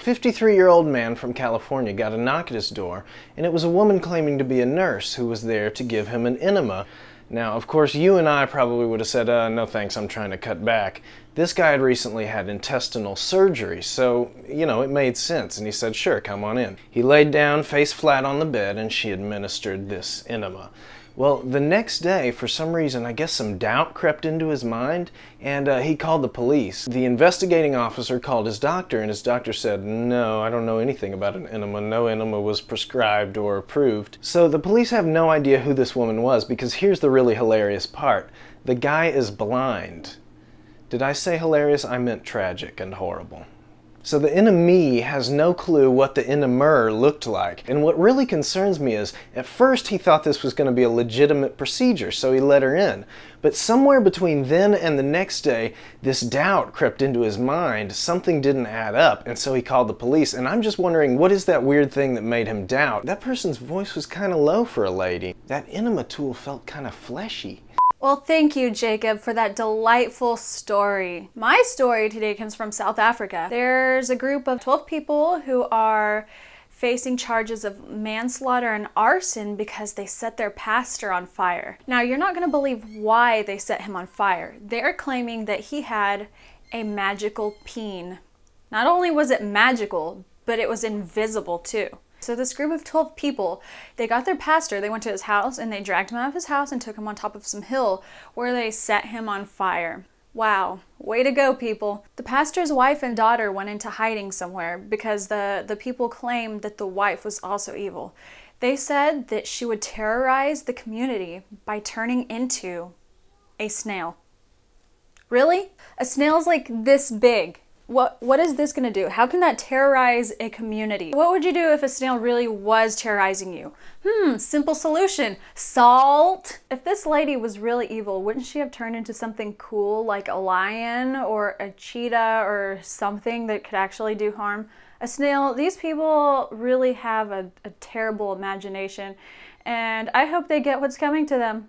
53-year-old man from California got a knock at his door, and it was a woman claiming to be a nurse who was there to give him an enema. Now, of course, you and I probably would have said, no thanks, I'm trying to cut back. This guy had recently had intestinal surgery, so, it made sense, and he said, sure, come on in. He laid down, face flat on the bed, and she administered this enema. Well, the next day, for some reason, I guess some doubt crept into his mind, and he called the police. The investigating officer called his doctor, and his doctor said, no, I don't know anything about an enema. No enema was prescribed or approved. So the police have no idea who this woman was, because here's the really hilarious part. The guy is blind. Did I say hilarious? I meant tragic and horrible. So the enemy has no clue what the enemer looked like. And what really concerns me is, at first he thought this was going to be a legitimate procedure, so he let her in. But somewhere between then and the next day, this doubt crept into his mind. Something didn't add up, and so he called the police. And I'm just wondering, what is that weird thing that made him doubt? That person's voice was kind of low for a lady. That enema tool felt kind of fleshy. Well, thank you, Jacob, for that delightful story. My story today comes from South Africa. There's a group of 12 people who are facing charges of manslaughter and arson because they set their pastor on fire. Now, you're not going to believe why they set him on fire. They're claiming that he had a magical PEEN. Not only was it magical, but it was invisible too. So this group of 12 people, they got their pastor, they went to his house, and they dragged him out of his house and took him on top of some hill where they set him on fire. Wow, way to go, people. The pastor's wife and daughter went into hiding somewhere because the people claimed that the wife was also evil. They said that she would terrorize the community by turning into a snail. Really? A snail's like this big. What is this gonna do? How can that terrorize a community? What would you do if a snail really was terrorizing you? Simple solution, salt. If this lady was really evil, wouldn't she have turned into something cool like a lion or a cheetah or something that could actually do harm? A snail, these people really have a terrible imagination, and I hope they get what's coming to them.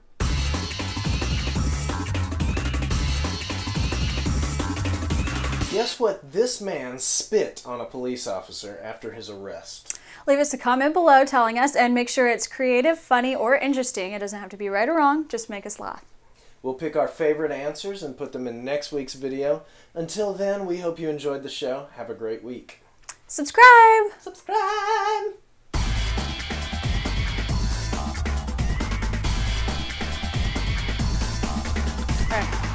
Guess what? This man spit on a police officer after his arrest. Leave us a comment below telling us, and make sure it's creative, funny, or interesting. It doesn't have to be right or wrong, just make us laugh. We'll pick our favorite answers and put them in next week's video. Until then, we hope you enjoyed the show. Have a great week. Subscribe! Subscribe! All right.